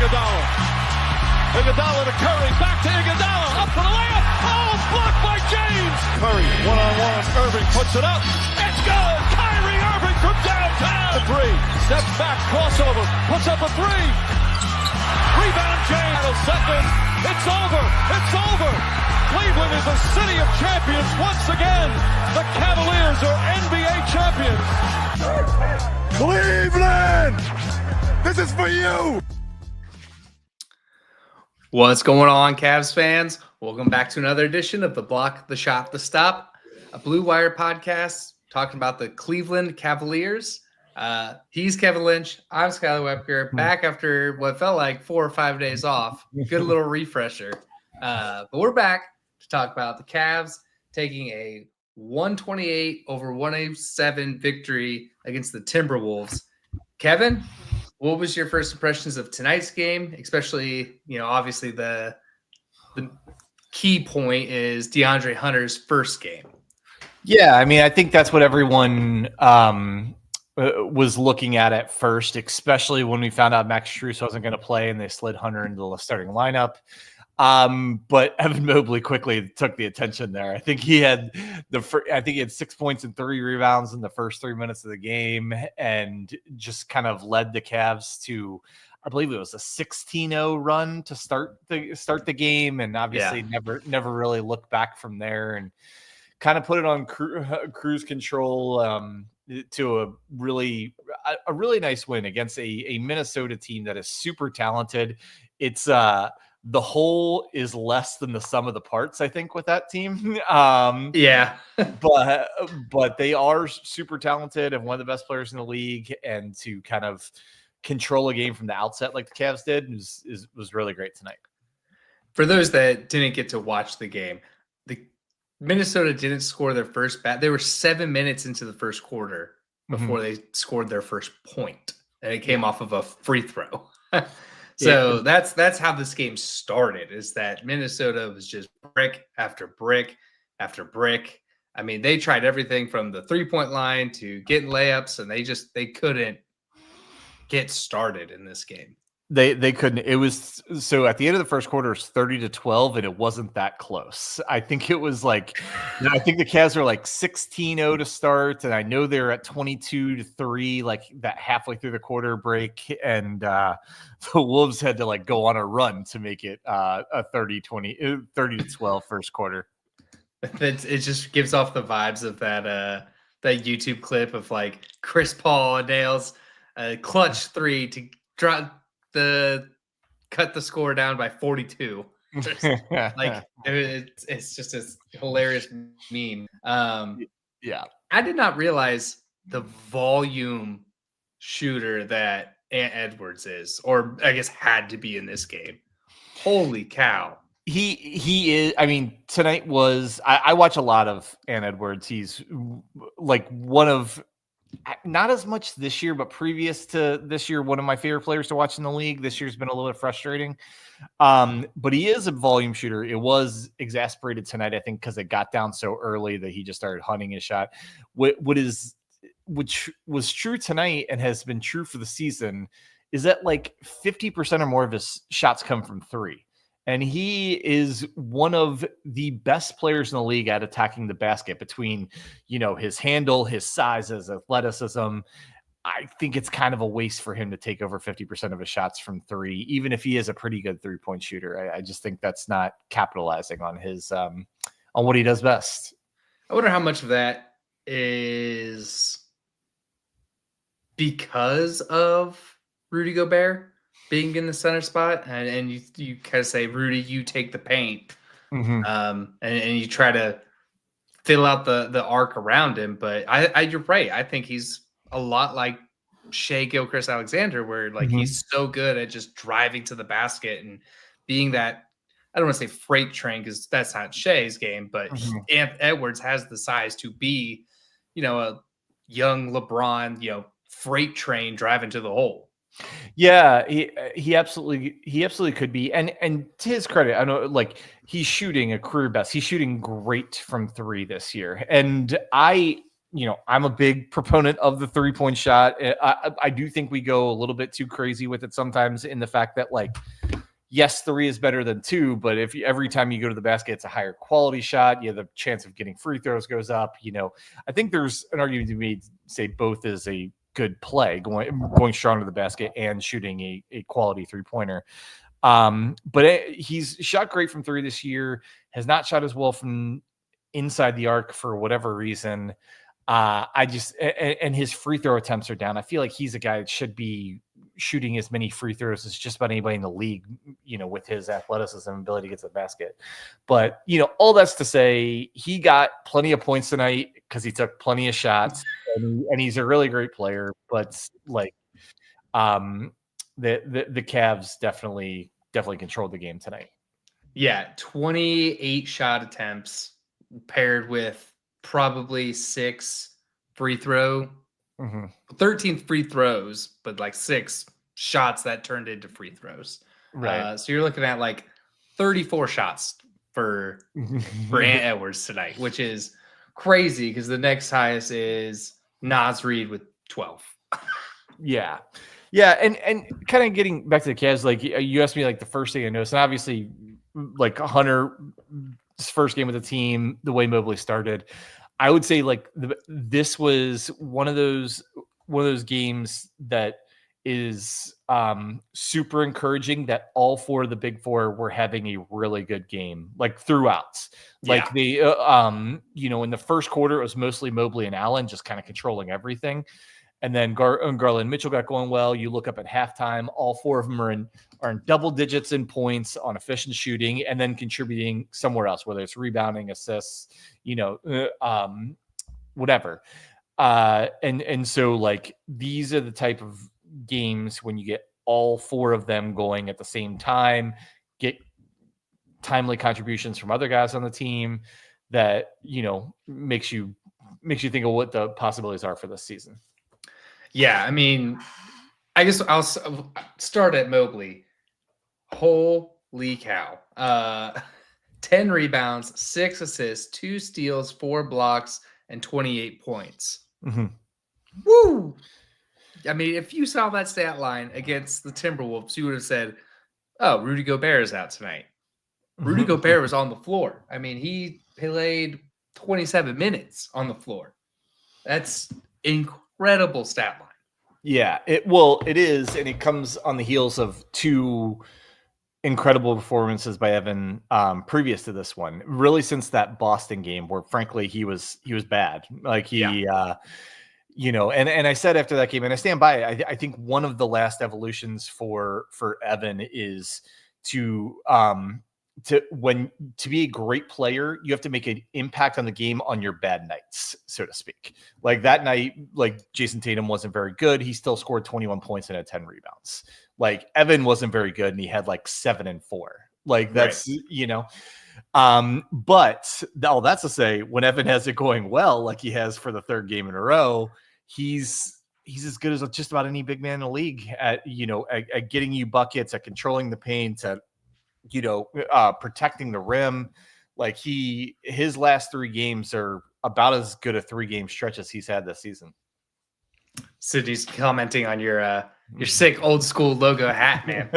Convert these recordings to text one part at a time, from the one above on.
Iguodala. Iguodala to Curry, back to Iguodala, up for the layup. Oh, blocked by James. Curry, one-on-one, Irving puts it up. It's good. Kyrie Irving from downtown. The three, steps back, crossover, puts up a three. Rebound James, second. It's over. It's over. Cleveland is a city of champions once again. The Cavaliers are NBA champions. Cleveland, this is for you. What's going on, Cavs fans? Welcome back to another edition of the Block, the Shot, the Stop, a Blue Wire podcast talking about the Cleveland Cavaliers. He's Kevin Lynch. I'm Skylar Webker, back after what felt like 4 or 5 days off. Good little refresher. But we're back to talk about the Cavs taking a 128-107 victory against the Timberwolves. Kevin, what was your first impressions of tonight's game? Especially, obviously the key point is DeAndre Hunter's first game. Yeah, I mean, I think that's what everyone was looking at first, especially when we found out Max Strus wasn't going to play and they slid Hunter into the starting lineup. But Evan Mobley quickly took the attention there. I think he had 6 points and 3 rebounds in the first 3 minutes of the game, and just kind of led the Cavs to, I believe it was a 16-0 run to start the game, and obviously never really looked back from there, and kind of put it on cruise control to a really nice win against a Minnesota team that is super talented. It's the whole is less than the sum of the parts, I think, with that team. But they are super talented and one of the best players in the league, and to kind of control a game from the outset like the Cavs did was really great tonight. For those that didn't get to watch the game, the Minnesota didn't score their first bat. They were 7 minutes into the first quarter before they scored their first point, and it came off of a free throw. So that's how this game started, is that Minnesota was just brick after brick after brick. I mean, they tried everything from the 3-point line to getting layups, and they couldn't get started in this game. They couldn't. It was so at the end of the first quarter, it was 30-12, and it wasn't that close. I think it was like, I think the Cavs were like 16-0 to start, and I know they're at 22-3, like that halfway through the quarter break, and the Wolves had to like go on a run to make it a 30-12 first quarter. It just gives off the vibes of that YouTube clip of like Chris Paul nails a clutch 3 to cut the score down by 42. Like it's just a hilarious meme. I did not realize the volume shooter that Ant Edwards is, or I guess had to be in this game. Holy cow. He is. I mean, tonight was. I watch a lot of Ant Edwards. He's like one of, not as much this year, but previous to this year, one of my favorite players to watch in the league. This year's been a little bit frustrating, but he is a volume shooter. It was exasperated tonight, I think, because it got down so early that he just started hunting his shot. Which was true tonight and has been true for the season, is that like 50% or more of his shots come from 3. And he is one of the best players in the league at attacking the basket between, his handle, his size, his athleticism. I think it's kind of a waste for him to take over 50% of his shots from 3, even if he is a pretty good 3-point shooter. I just think that's not capitalizing on his on what he does best. I wonder how much of that is because of Rudy Gobert being in the center spot, and you kind of say, Rudy, you take the paint, and you try to fill out the arc around him. But you're right. I think he's a lot like Shai Gilgeous-Alexander, where like he's so good at just driving to the basket and being that, I don't want to say freight train because that's not Shai's game, but Ant Edwards has the size to be, a young LeBron, freight train driving to the hole. Yeah, he absolutely could be. And to his credit, I know like he's shooting a career best. He's shooting great from 3 this year. And I I'm a big proponent of the 3-point shot. I do think we go a little bit too crazy with it sometimes, in the fact that, like, yes, 3 is better than 2, but if every time you go to the basket, it's a higher quality shot, the chance of getting free throws goes up. I think there's an argument to be made, say both is a good play, going strong to the basket and shooting a quality 3-pointer. But he's shot great from 3 this year, has not shot as well from inside the arc for whatever reason. And his free throw attempts are down. I feel like he's a guy that should be shooting as many free throws as just about anybody in the league, with his athleticism and ability to get to the basket. But, all that's to say, he got plenty of points tonight because he took plenty of shots, and he's a really great player. But, like, the Cavs definitely controlled the game tonight. Yeah, 28 shot attempts paired with probably 6 free throw, 13 free throws, but like 6 shots that turned into free throws. Right. So you're looking at like 34 shots for Ant Edwards tonight, which is crazy because the next highest is Naz Reid with 12. Yeah. Yeah, and kind of getting back to the Cavs, like you asked me, like the first thing I noticed, and obviously, like Hunter's first game with the team, the way Mobley started, I would say like this was one of those games that is super encouraging, that all 4 of the big 4 were having a really good game, like throughout. Like they, in the first quarter, it was mostly Mobley and Allen just kind of controlling everything. And then Garland Mitchell got going well. You look up at halftime, all 4 of them are in double digits in points on efficient shooting, and then contributing somewhere else, whether it's rebounding, assists, whatever. And so, like, these are the type of games when you get all 4 of them going at the same time, get timely contributions from other guys on the team, that makes you think of what the possibilities are for this season. Yeah, I mean, I guess I'll start at Mobley. Holy cow. 10 rebounds, 6 assists, 2 steals, 4 blocks, and 28 points. Woo! I mean, if you saw that stat line against the Timberwolves, you would have said, oh, Rudy Gobert is out tonight. Rudy Gobert was on the floor. I mean, he played 27 minutes on the floor. That's incredible stat line. Yeah, it is, and it comes on the heels of 2 incredible performances by Evan previous to this one. Really, since that Boston game, where frankly he was bad. Like and I said after that game, and I stand by it, I think one of the last evolutions for Evan is to be a great player, you have to make an impact on the game on your bad nights, so to speak. Like that night, like Jason Tatum wasn't very good. He still scored 21 points and had 10 rebounds. Like Evan wasn't very good and he had like 7 and 4. Like that's, but all that's to say, when Evan has it going well, like he has for the 3rd game in a row, he's as good as just about any big man in the league at getting you buckets, at controlling the paint, at protecting the rim. Like his last 3 games are about as good a 3-game stretch as he's had this season. Sydney's commenting on your sick old school logo hat, man.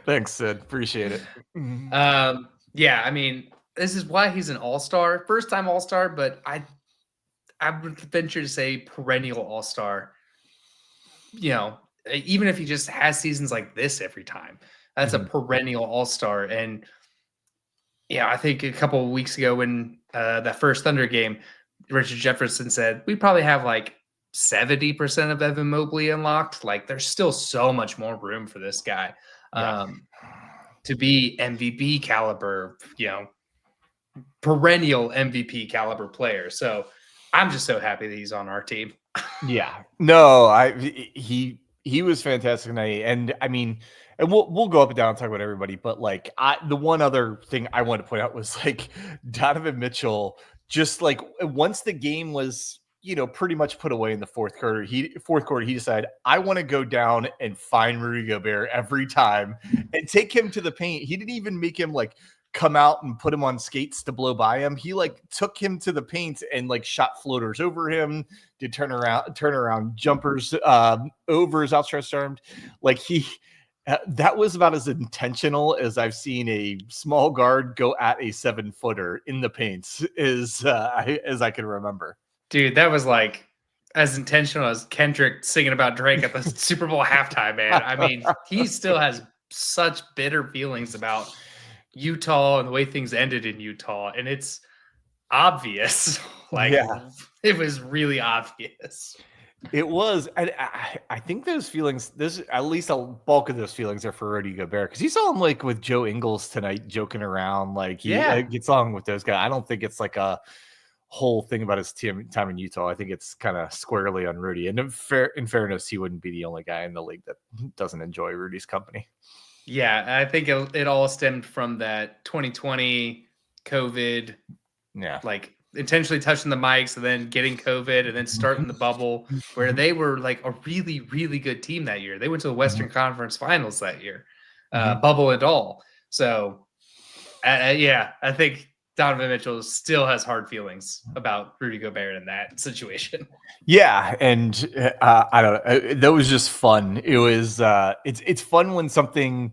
Thanks, Sid. Appreciate it. Yeah, I mean, this is why he's an all-star, first time all-star, but I would venture to say perennial all-star. Even if he just has seasons like this every time. That's a perennial all-star. And yeah, I think a couple of weeks ago when that first Thunder game, Richard Jefferson said, we probably have like 70% of Evan Mobley unlocked. Like there's still so much more room for this guy to be MVP caliber, perennial MVP caliber player. So I'm just so happy that he's on our team. Yeah, no, he was fantastic tonight. And I mean, and we'll go up and down and talk about everybody, but like the one other thing I wanted to point out was like Donovan Mitchell, just like once the game was, pretty much put away in the fourth quarter, he decided, I want to go down and find Rudy Gobert every time and take him to the paint. He didn't even make him like come out and put him on skates to blow by him. He like took him to the paint and like shot floaters over him, did turn around jumpers over his outstretched arm. Like that was about as intentional as I've seen a small guard go at a 7-footer in the paint as I can remember. Dude, that was like as intentional as Kendrick singing about Drake at the Super Bowl halftime, man. I mean, he still has such bitter feelings about Utah and the way things ended in Utah. And it's obvious. It was really obvious. It was. I think those feelings, at least a bulk of those feelings are for Rudy Gobert, because you saw him like with Joe Ingles tonight joking around. Like he gets on with those guys. I don't think it's like a whole thing about his time in Utah. I think it's kind of squarely on Rudy. And in fairness, he wouldn't be the only guy in the league that doesn't enjoy Rudy's company. Yeah, I think it all stemmed from that 2020 COVID. Yeah, like intentionally touching the mics and then getting COVID and then starting the bubble, where they were like a really, really good team that year. They went to the Western Conference Finals that year, bubble and all. So, I think Donovan Mitchell still has hard feelings about Rudy Gobert in that situation. Yeah, and I don't know. That was just fun. It was. It's fun when something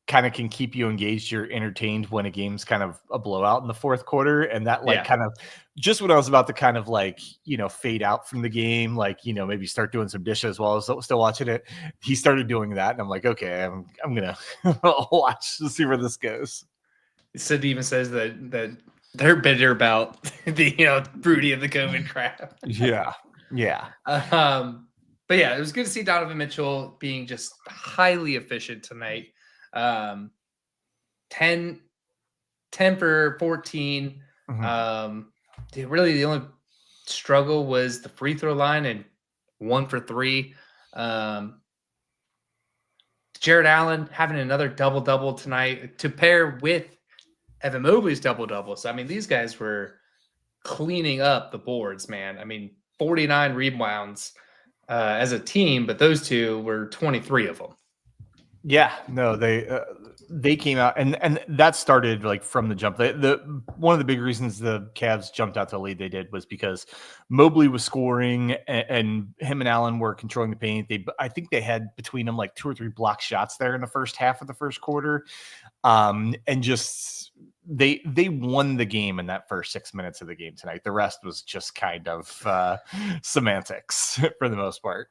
kind of can keep you engaged. You're entertained when a game's kind of a blowout in the fourth quarter, and that kind of just when I was about to kind of like fade out from the game, like maybe start doing some dishes while I was still watching it. He started doing that, and I'm like, okay, I'm gonna watch to see where this goes. Sid even says that they're bitter about the Rudy and the COVID crap. Yeah. But yeah, it was good to see Donovan Mitchell being just highly efficient tonight. 10 for 14. Really the only struggle was the free throw line and 1 for 3. Jared Allen having another double tonight to pair with Evan Mobley's double. So I mean, these guys were cleaning up the boards, man. I mean, 49 rebounds as a team, but those two were 23 of them. Yeah, no, they came out and that started like from the jump. The one of the big reasons the Cavs jumped out to the lead they did was because Mobley was scoring and him and Allen were controlling the paint. I think they had between them like 2 or 3 block shots there in the first half of the first quarter, and just they won the game in that first 6 minutes of the game tonight. The rest was just kind of semantics for the most part.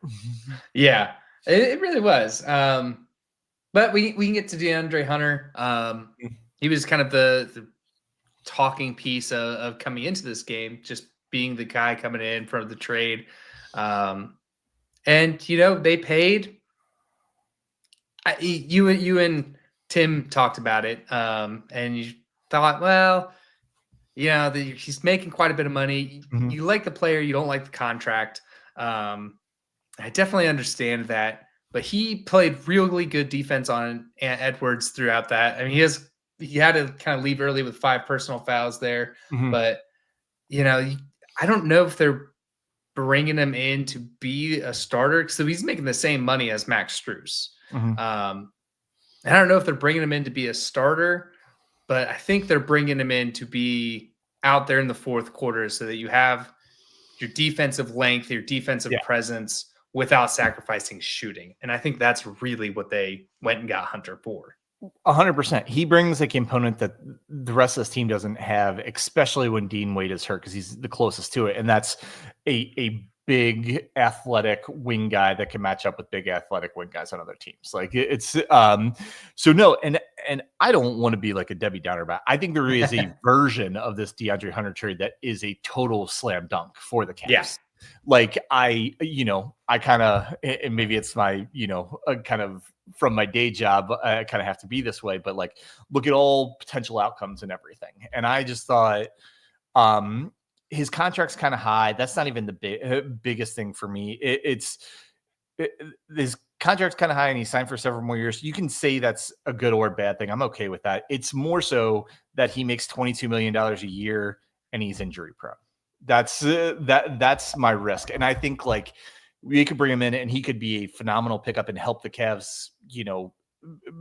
Yeah, it really was. But we can get to DeAndre Hunter. He was kind of the talking piece of coming into this game, just being the guy coming in for the trade. And they paid. You and Tim talked about it, and you thought, well, he's making quite a bit of money. You like the player, you don't like the contract. I definitely understand that. But he played really good defense on Edwards throughout that. I mean, he had to kind of leave early with 5 personal fouls there. But, I don't know if they're bringing him in to be a starter. So he's making the same money as Max Strus. I don't know if they're bringing him in to be a starter, but I think they're bringing him in to be out there in the fourth quarter so that you have your defensive length, your defensive presence, without sacrificing shooting. And I think that's really what they went and got Hunter for. 100%. He brings a component that the rest of this team doesn't have, especially when Dean Wade is hurt, because he's the closest to it. And that's a big athletic wing guy that can match up with big athletic wing guys on other teams. Like it's so no, and I don't want to be like a Debbie Downer, but I think there is a version of this DeAndre Hunter trade that is a total slam dunk for the Cavs. Yes. Like I kind of, and maybe it's my, kind of from my day job, I kind of have to be this way, but like, look at all potential outcomes and everything. And I just thought, his contract's kind of high. That's not even the biggest thing for me. His contract's kind of high and he signed for several more years. You can say that's a good or bad thing. I'm okay with that. It's more so that he makes $22 million a year and he's injury prone. That's my risk. And I think like we could bring him in and he could be a phenomenal pickup and help the Cavs,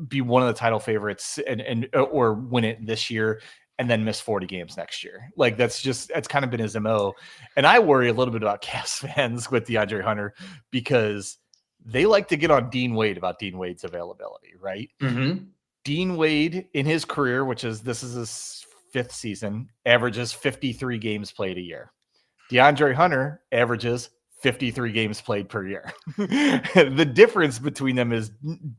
be one of the title favorites and or win it this year and then miss 40 games next year. Like that's kind of been his MO. And I worry a little bit about Cavs fans with DeAndre Hunter because they like to get on Dean Wade about Dean Wade's availability, right? Mm-hmm. Dean Wade in his career, this is his 5th season, averages 53 games played a year. DeAndre Hunter averages 53 games played per year. The difference between them is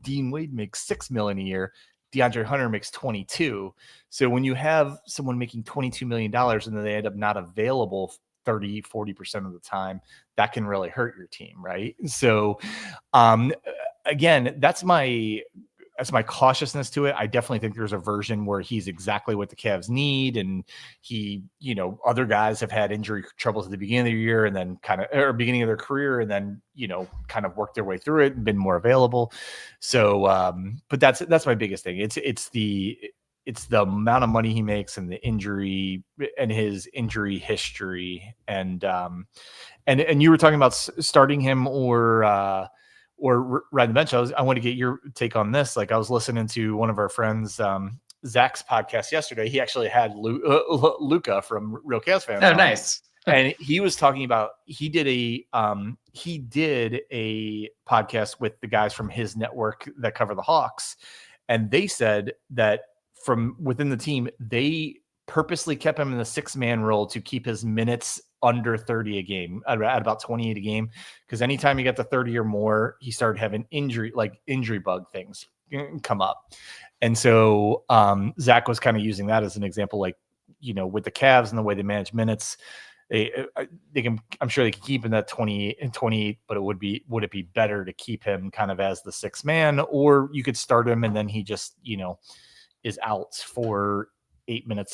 Dean Wade makes $6 million a year. DeAndre Hunter makes 22. So when you have someone making $22 million and then they end up not available 30-40% of the time, that can really hurt your team, right? So again, that's my cautiousness to it. I definitely think there's a version where he's exactly what the Cavs need. And he, other guys have had injury troubles at the beginning of the year and then beginning of their career and then, kind of worked their way through it and been more available. So, but that's my biggest thing. It's the amount of money he makes and the injury and his injury history. And you were talking about starting him or ride the bench. I want to get your take on this. Like I was listening to one of our friends, Zach's podcast yesterday. He actually had Luca from Real Cavs Fans. Oh, nice. And he was talking about, he did a podcast with the guys from his network that cover the Hawks. And they said that from within the team, they purposely kept him in the 6-man role to keep his minutes under 30 a game, at about 28 a game. Because anytime he got to 30 or more, he started having injury bug things come up. And so Zach was kind of using that as an example, like, with the Cavs and the way they manage minutes, I'm sure they can keep him that 20 and 28, but would it be better to keep him kind of as the 6th man, or you could start him and then he just, is out for 8 minute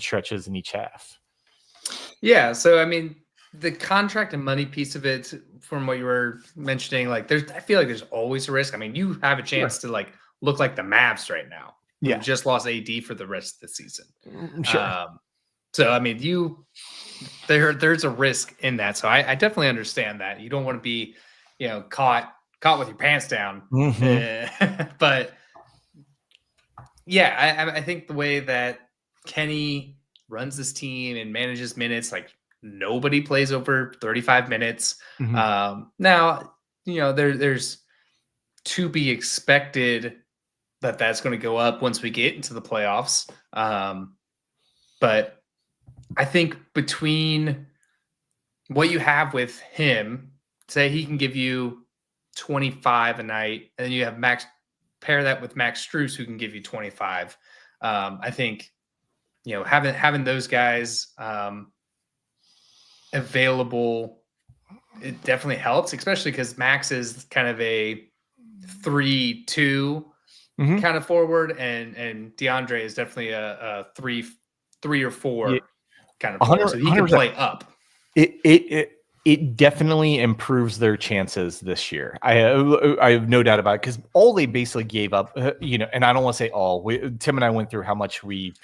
stretches in each half. Yeah. So, I mean, the contract and money piece of it, from what you were mentioning, like I feel like there's always a risk. I mean, you have a chance to look like the Mavs right now. Yeah. You just lost AD for the rest of the season. Sure. So, I mean, there's a risk in that. So I definitely understand that. You don't want to be, caught with your pants down. Mm-hmm. But yeah, I think the way that Kenny runs this team and manages minutes, like nobody plays over 35 minutes. Mm-hmm. Now, there's to be expected that's going to go up once we get into the playoffs. But I think between what you have with him, say he can give you 25 a night, and then you have pair that with Max Strus, who can give you 25. I think, having those guys available, it definitely helps, especially because Max is kind of a 3-2 kind of forward, and DeAndre is definitely a 3 or 4 kind of forward, so he can play up. It definitely improves their chances this year. I have no doubt about it, because all they basically gave up, and I don't want to say all. Tim and I went through how much we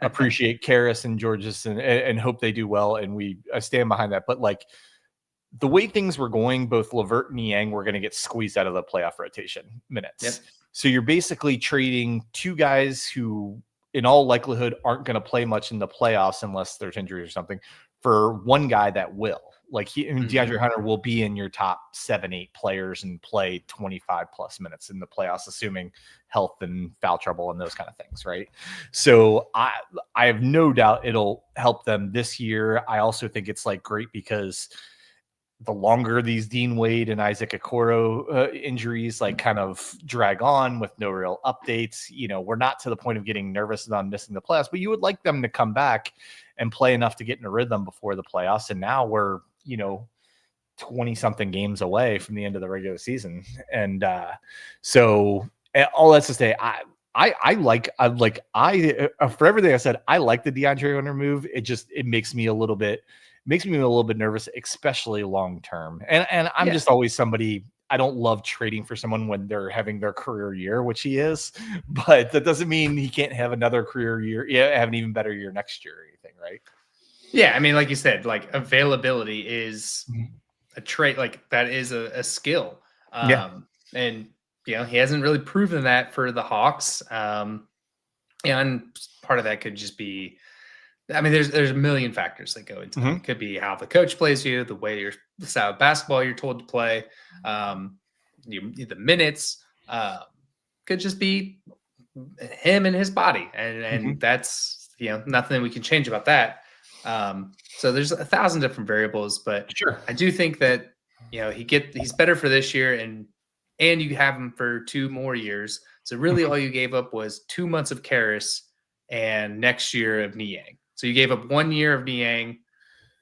appreciate Karras and Georges and hope they do well, and I stand behind that. But like the way things were going, both LeVert and Niang were going to get squeezed out of the playoff rotation minutes. Yep. So you're basically trading 2 guys who, in all likelihood, aren't going to play much in the playoffs unless there's injuries or something, for 1 guy that will. Like DeAndre Hunter will be in your top 7-8 players and play 25 plus minutes in the playoffs, assuming health and foul trouble and those kind of things, right? So I have no doubt it'll help them this year. I also think it's great because the longer these Dean Wade and Isaac Okoro injuries kind of drag on with no real updates, we're not to the point of getting nervous on missing the playoffs, but you would like them to come back and play enough to get in a rhythm before the playoffs. And now we're, 20 something games away from the end of the regular season. And so all that's to say, for everything I said, I like the DeAndre Hunter move. It makes me a little bit nervous, especially long term. And I'm just always somebody, I don't love trading for someone when they're having their career year, which he is, but that doesn't mean he can't have another career year, have an even better year next year or anything, right? Yeah, I mean, like you said, availability is a trait, that is a skill. And he hasn't really proven that for the Hawks. And part of that could just be, I mean, there's a million factors that go into it. It could be how the coach plays you, the style of basketball you're told to play, the minutes, could just be him and his body, and that's nothing we can change about that. So there's 1,000 different variables, but Sure. I do think that he's better for this year, and you have him for 2 more years. So really, all you gave up was 2 months of Karras and next year of Niang. So you gave up 1 year of Niang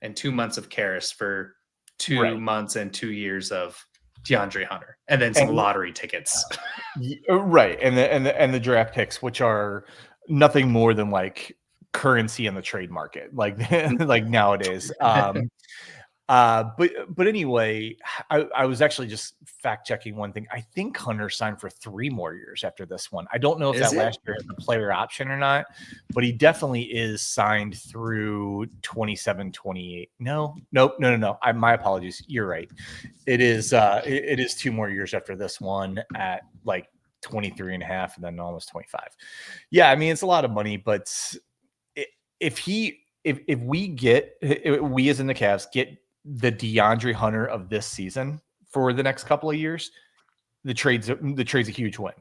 and 2 months of Karras for 2 months and 2 years of DeAndre Hunter, and then some lottery tickets. Right, and the draft picks, which are nothing more than like currency in the trade market, like like nowadays. But anyway, I was actually just fact checking one thing. I think Hunter signed for 3 more years after this one. I don't know if last year had the player option or not, but he definitely is signed through 27, 28. Nope. My apologies. You're right. It is 2 more years after this one at like 23 and a half and then almost 25. Yeah, I mean, it's a lot of money, but if we as in the Cavs get the DeAndre Hunter of this season for the next couple of years, the trade's a huge win.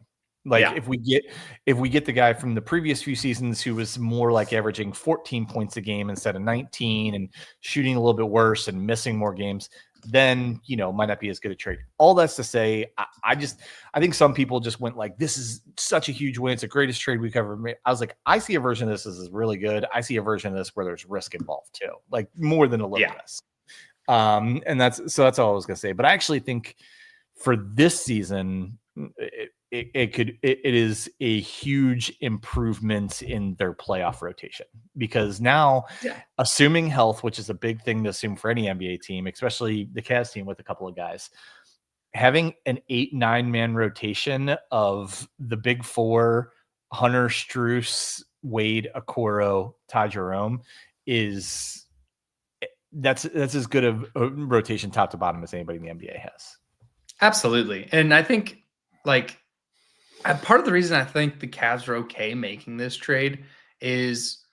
Like if we get the guy from the previous few seasons who was more like averaging 14 points a game instead of 19 and shooting a little bit worse and missing more games, then might not be as good a trade. All that's to say, I think some people just went like, this is such a huge win, it's the greatest trade we've ever made. I was like, I see a version of this as really good. I see a version of this where there's risk involved too, like more than a little risk. And that's all I was gonna say. But I actually think for this season, it is a huge improvement in their playoff rotation, because now, assuming health, which is a big thing to assume for any NBA team, especially the Cavs team with a couple of guys, having an 8-9 man rotation of the big four, Hunter, Strus, Wade, Okoro, Ty Jerome, that's as good of a rotation top to bottom as anybody in the NBA has. Absolutely. And I think part of the reason I think the Cavs are okay making this trade is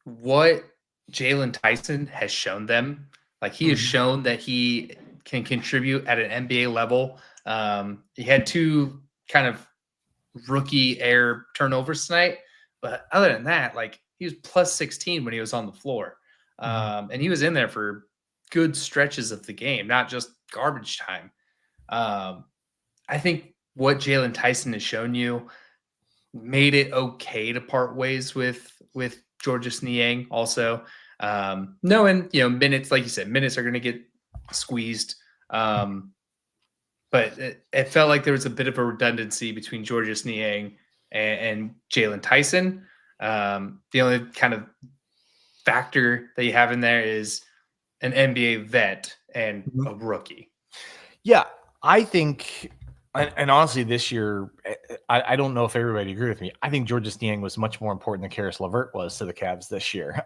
what Jalen Tyson has shown them. Like, he has shown that he can contribute at an NBA level. He had 2 kind of rookie air turnovers tonight, but other than that, like, he was plus 16 when he was on the floor. And he was in there for good stretches of the game, not just garbage time. I think what Jalen Tyson has shown you made it okay to part ways with Georges Niang also. Knowing, minutes, like you said, minutes are going to get squeezed. But it felt like there was a bit of a redundancy between Georges Niang and Jalen Tyson. The only kind of factor that you have in there is an NBA vet and a rookie. Yeah, I think, and honestly, this year, I don't know if everybody agree with me. I think Georges Niang was much more important than Karis LeVert was to the Cavs this year.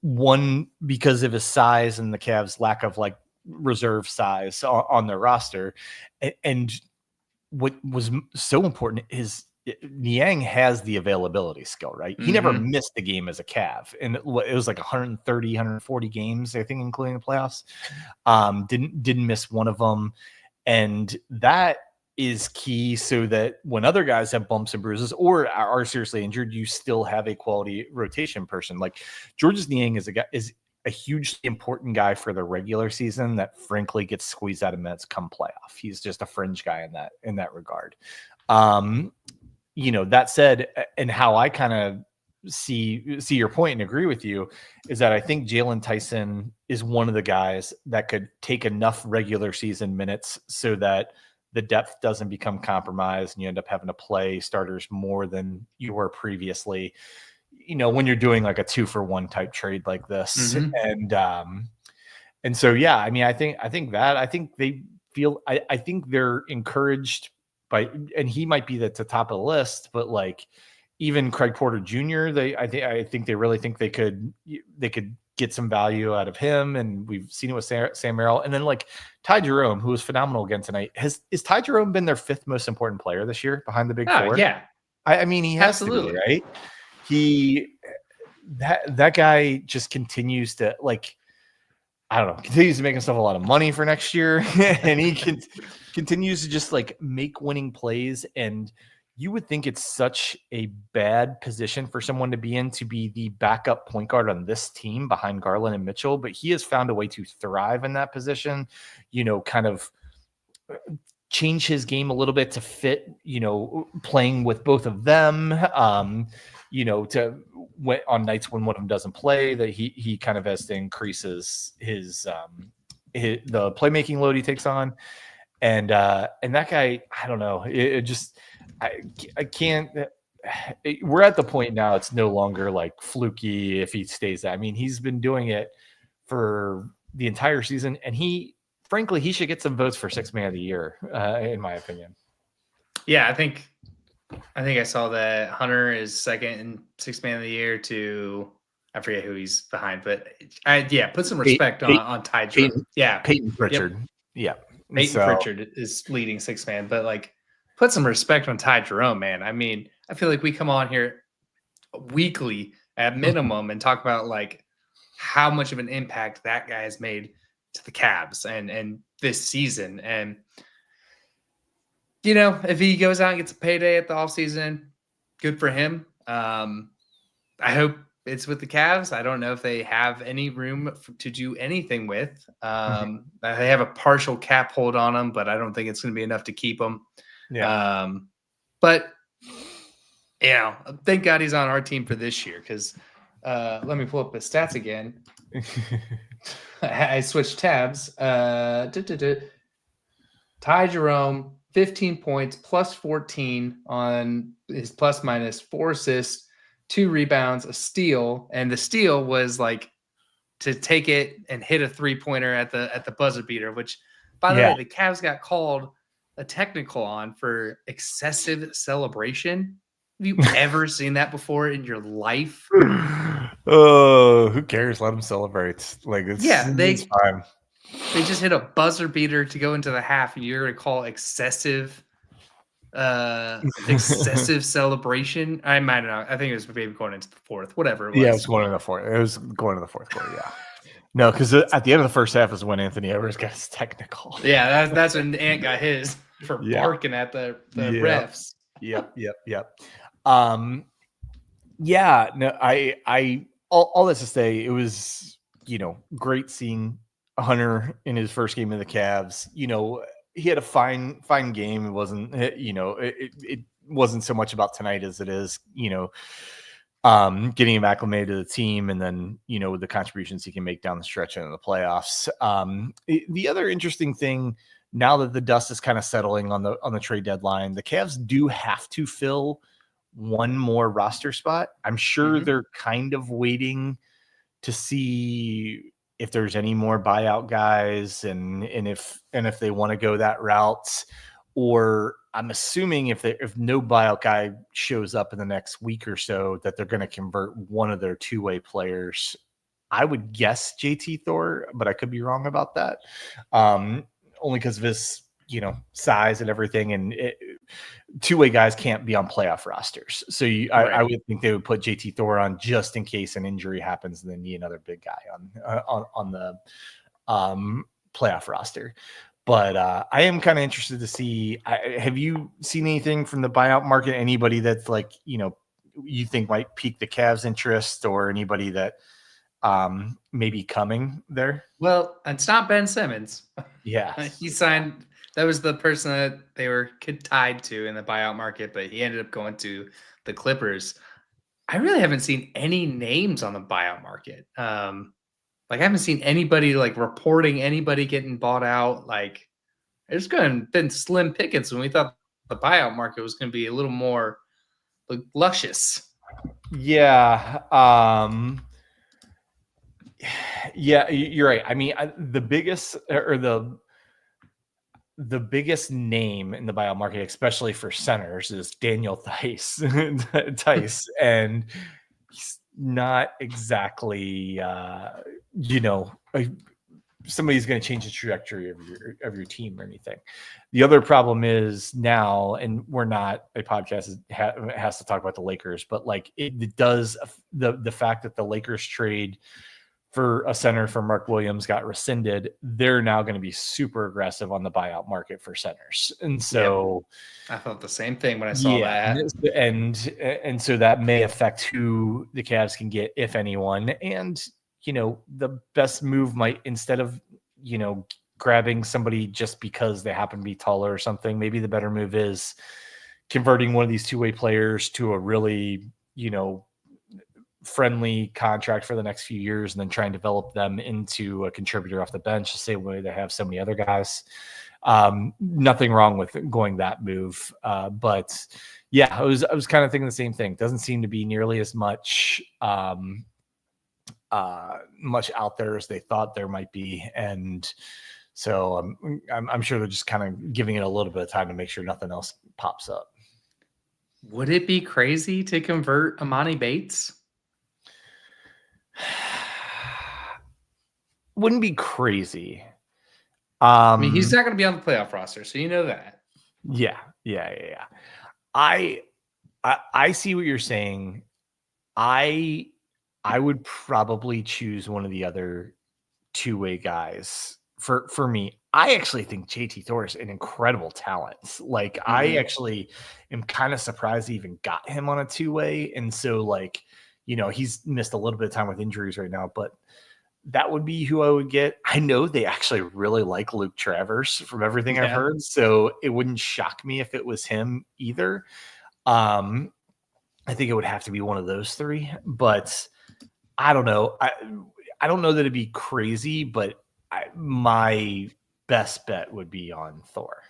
One, because of his size and the Cavs' lack of like reserve size on their roster, and what was so important is Niang has the availability skill, right? He never missed a game as a Cav, and it was like 130, 140 games, I think, including the playoffs. Didn't miss one of them, and that is key, so that when other guys have bumps and bruises or are seriously injured, you still have a quality rotation person. Like Georges Niang is a hugely important guy for the regular season that frankly gets squeezed out of minutes come playoff. He's just a fringe guy in that regard. That said, and how I kind of see your point and agree with you is that I think Jalen Tyson is one of the guys that could take enough regular season minutes so that the depth doesn't become compromised and you end up having to play starters more than you were previously, when you're doing like a 2-for-1 type trade like this. And so, yeah, I mean, I think they feel, I think they're encouraged by, and he might be at the top of the list, but like even Craig Porter Jr., I think they really think they could get some value out of him, and we've seen it with Sam Merrill, and then like Ty Jerome, who was phenomenal again tonight. Is Ty Jerome been their 5th most important player this year behind the big four? Yeah, I mean, he has absolutely. to be, right? That guy just continues to like, I don't know, continues to make himself a lot of money for next year, and he continues to just like make winning plays. And you would think it's such a bad position for someone to be in, to be the backup point guard on this team behind Garland and Mitchell, but he has found a way to thrive in that position, kind of change his game a little bit to fit, playing with both of them, to on nights when one of them doesn't play, that he kind of has to increase his the playmaking load he takes on. And that guy, I don't know. I can't. We're at the point now. It's no longer like fluky if he stays. I mean, he's been doing it for the entire season, and frankly, he should get some votes for 6th man of the year, in my opinion. Yeah, I think I saw that Hunter is 2nd and 6th man of the year to, I forget who he's behind, but put some respect on Ty Jerome. Peyton Pritchard. Yep. Peyton Pritchard is leading 6th man, but like, put some respect on Ty Jerome, man. I mean, I feel like we come on here weekly at minimum and talk about like how much of an impact that guy has made to the Cavs and this season. And, if he goes out and gets a payday at the offseason, good for him. I hope it's with the Cavs. I don't know if they have any room to do anything with. They have a partial cap hold on them, but I don't think it's going to be enough to keep them. Yeah. But thank God he's on our team for this year, because let me pull up the stats again. I switched tabs. Ty Jerome, 15 points, plus 14 on his plus minus, 4 assists, 2 rebounds, a steal, and the steal was like to take it and hit a 3-pointer at the buzzer beater, which, by the way, the Cavs got called a technical on for excessive celebration. Have you ever seen that before in your life? Oh, who cares? Let them celebrate. Like, it's fine. They just hit a buzzer beater to go into the half, and you're going to call excessive celebration? I might not. I think it was maybe going into the 4th, whatever it was. Yeah, it was going into the 4th. It was going to the 4th quarter, yeah. No, because at the end of the first half is when Anthony Edwards got his technical. Yeah, that's when Ant got his for barking at the refs. Yep. All this to say, it was, great seeing Hunter in his first game of the Cavs. He had a fine game. It wasn't, it wasn't so much about tonight as it is, getting him acclimated to the team, and then, with the contributions he can make down the stretch and in the playoffs. The other interesting thing, now that the dust is kind of settling on the trade deadline, the Cavs do have to fill one more roster spot. I'm sure they're kind of waiting to see if there's any more buyout guys, and if they want to go that route, or I'm assuming if no buyout guy shows up in the next week or so, that they're going to convert one of their 2-way players. I would guess JT Thor, but I could be wrong about that. Only because of his, size and everything, and 2-way guys can't be on playoff rosters. So I would think they would put JT Thor on just in case an injury happens and they need another big guy on the playoff roster. But I am kind of interested to see. Have you seen anything from the buyout market? Anybody that's like, you think might pique the Cavs' interest, or anybody that may be coming there? Well, it's not Ben Simmons. Yeah, he signed. That was the person that they were tied to in the buyout market, but he ended up going to the Clippers. I really haven't seen any names on the buyout market. I haven't seen anybody like reporting anybody getting bought out. Like, it's been slim pickings when we thought the buyout market was going to be a little more luscious. Yeah. Yeah, you're right. I mean, the biggest name in the buyout market, especially for centers, is Daniel Theis. And not exactly, somebody's going to change the trajectory of your team or anything. The other problem is now, and we're not a podcast has to talk about the Lakers, but like it does the fact that the Lakers trade for a center for Mark Williams got rescinded. They're now going to be super aggressive on the buyout market for centers. And so I thought the same thing when I saw that. And so that may affect who the Cavs can get, if anyone. And, the best move might, instead of, grabbing somebody just because they happen to be taller or something, maybe the better move is converting one of these two-way players to a really, friendly contract for the next few years and then try and develop them into a contributor off the bench the same way they have so many other guys. Nothing wrong with going that move. But yeah, I was kind of thinking the same thing. Doesn't seem to be nearly as much much out there as they thought there might be. And so I'm sure they're just kind of giving it a little bit of time to make sure nothing else pops up. Would it be crazy to convert Amani Bates? Wouldn't be crazy. I mean, he's not going to be on the playoff roster, so you know that. Yeah. I see what you're saying. I would probably choose one of the other two-way guys for me. I actually think JT Thor is an incredible talent. Like, I actually am kind of surprised he even got him on a two-way. And so, like, he's missed a little bit of time with injuries right now, but that would be who I would get. I know they actually really like Luke Travers from everything I've heard, so it wouldn't shock me if it was him either. I think it would have to be one of those three, but I don't know. I don't know that it'd be crazy, but my best bet would be on Thor.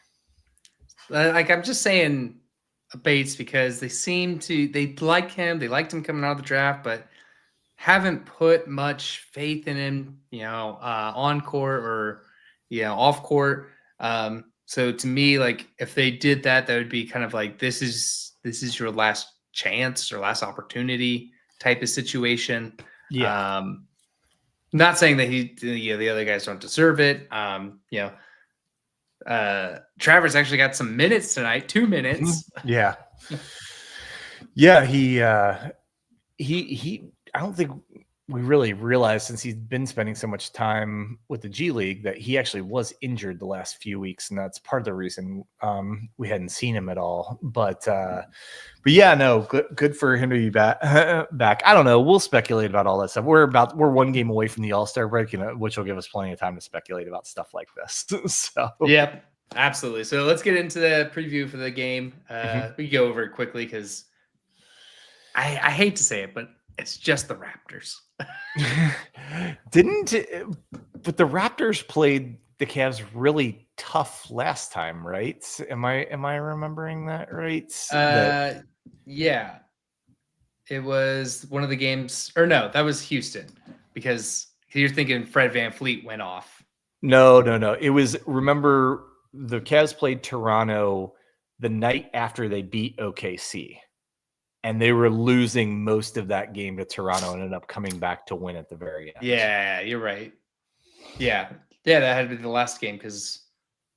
Like, I'm just saying Bates because they like him. They liked him coming out of the draft, but haven't put much faith in him, on court or, off court. So to me, like, if they did that, that would be kind of like, this is your last chance or last opportunity type of situation. Yeah. Not saying that the other guys don't deserve it. Travers actually got some minutes tonight, 2 minutes. Yeah. Yeah. He, I don't think we really realized, since he's been spending so much time with the G League, that he actually was injured the last few weeks. And that's part of the reason we hadn't seen him at all. But yeah, no, good for him to be back. I don't know. We'll speculate about all that stuff. We're one game away from the All-Star break, which will give us plenty of time to speculate about stuff like this. So yep, absolutely. So let's get into the preview for the game. We go over it quickly because I hate to say it, but it's just the Raptors. But the Raptors played the Cavs really tough last time, right? Am I remembering that right? Yeah. It was one of the games, or no, that was Houston, because you're thinking Fred VanVleet went off. No. It was, remember, the Cavs played Toronto the night after they beat OKC. And they were losing most of that game to Toronto and ended up coming back to win at the very end. Yeah, you're right. Yeah, that had to be the last game because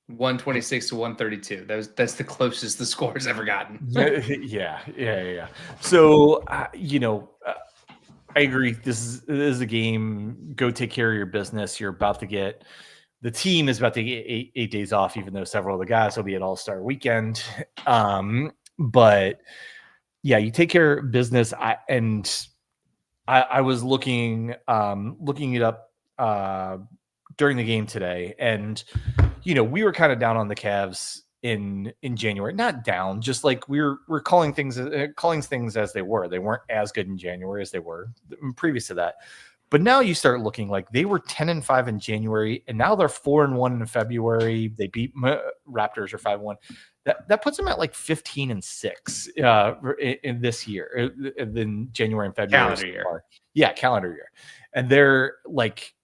126 to 132. That's the closest the score's ever gotten. Yeah. So, I agree. This is a game. Go take care of your business. You're about to get – the team is about to get eight days off, even though several of the guys will be at All-Star Weekend. But – yeah, you take care of business. I was looking it up during the game today, and we were kind of down on the Cavs in January. Not down, just like we're calling things as they were. They weren't as good in January as they were previous to that. But now you start looking like they were 10-5 in January, and now they're 4-1 in February. They beat Raptors, or 5-1. That puts them at like 15-6 in this year, in January and February. Calendar year. Yeah, calendar year. And they're like,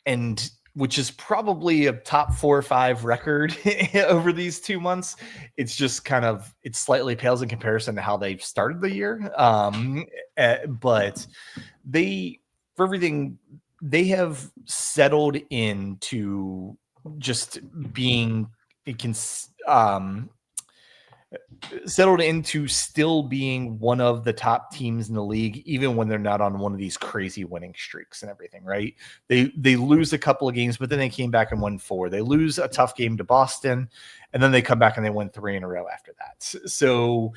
and which is probably a top 4 or 5 record over these 2 months. It's just kind of, it slightly pales in comparison to how they've started the year. But for everything, they have settled into just being, settled into still being one of the top teams in the league, even when they're not on one of these crazy winning streaks and everything, right? They lose a couple of games, but then they came back and won 4. They lose a tough game to Boston, and then they come back and they win 3 in a row after that. So,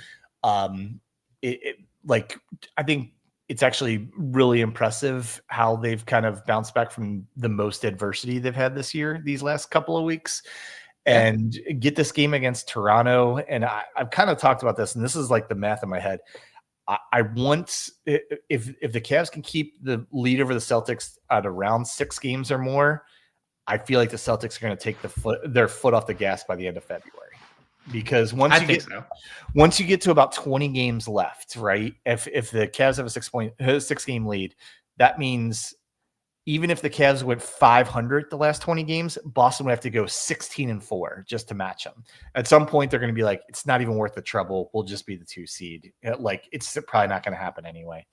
like, I think it's actually really impressive how they've kind of bounced back from the most adversity they've had this year, these last couple of weeks. And get this game against Toronto. And I've kind of talked about this, and this is like the math in my head. I want, if the Cavs can keep the lead over the Celtics at around 6 games or more, I feel like the Celtics are going to take their foot off the gas by the end of February. Because once you get to about 20 games left, right? If the Cavs have a 6 game lead, that means even if the Cavs went 500 the last 20 games, Boston would have to go 16-4 just to match them. At some point, they're going to be like, it's not even worth the trouble. We'll just be the 2 seed. Like, it's probably not going to happen anyway.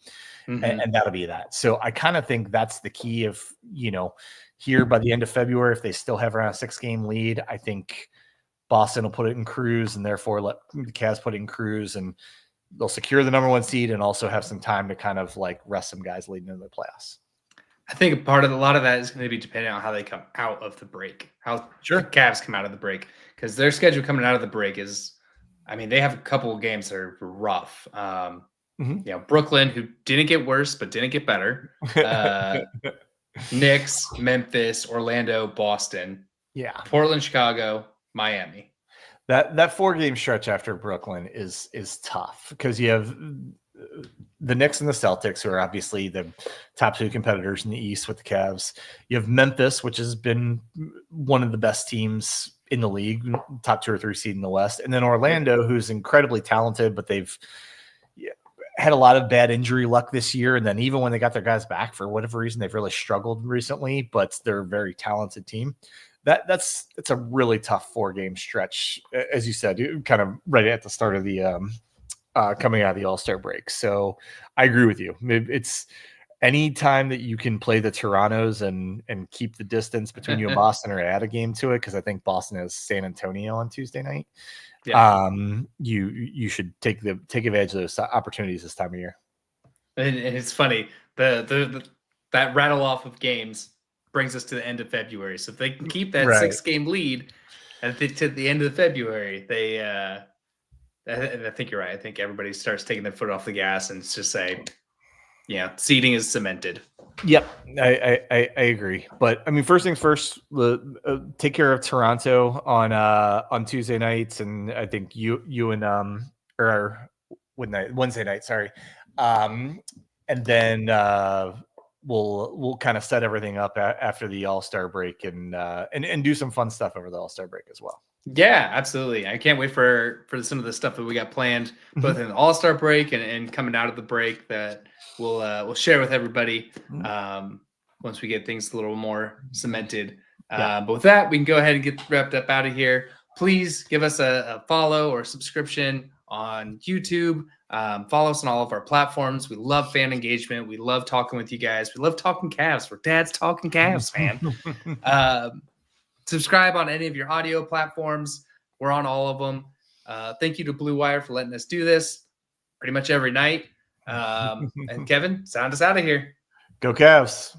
And that'll be that. So I kind of think that's the key of, here by the end of February, if they still have around a 6 game lead, I think Boston will put it in cruise and therefore let the Cavs put it in cruise, and they'll secure the number 1 seed and also have some time to kind of like rest some guys leading into the playoffs. I think a lot of that is going to be dependent on how they come out of the break, how the Cavs come out of the break, because their schedule coming out of the break is, I mean, they have a couple of games that are rough. Brooklyn, who didn't get worse but didn't get better. Knicks, Memphis, Orlando, Boston. Yeah, Portland, Chicago, Miami. That 4 game stretch after Brooklyn is tough because you have the Knicks and the Celtics, who are obviously the top 2 competitors in the East with the Cavs. You have Memphis, which has been one of the best teams in the league, top 2 or 3 seed in the West. And then Orlando, who's incredibly talented, but they've had a lot of bad injury luck this year. And then even when they got their guys back, for whatever reason, they've really struggled recently, but they're a very talented team. That's a really tough 4 game stretch, as you said, kind of right at the start of the coming out of the All-Star break. So I agree with you. It's any time that you can play the Torontos and keep the distance between you and Boston, or add a game to it, because I think Boston has San Antonio on Tuesday night. Yeah. You should take advantage of those opportunities this time of year. And it's funny, that rattle off of games brings us to the end of February. So if they can keep that 6 game lead to the end of February, I think you're right. I think everybody starts taking their foot off the gas and it's just say, seeding is cemented. Yep, I agree. But I mean, first things first, take care of Toronto on Tuesday nights, and I think you and Wednesday night. Sorry, and then we'll kind of set everything up after the All-Star break and do some fun stuff over the All-Star break as well. Yeah, absolutely. I can't wait for some of the stuff that we got planned, both in the All-Star break and coming out of the break, that we'll share with everybody once we get things a little more cemented. But with that, we can go ahead and get wrapped up out of here. Please give us a follow or subscription on YouTube. Follow us on all of our platforms. We love fan engagement. We love talking with you guys. We love talking Cavs. We're Dad's Talking Cavs, man. Subscribe on any of your audio platforms. We're on all of them. Thank you to Blue Wire for letting us do this pretty much every night. And Kevin, sound us out of here. Go Cavs.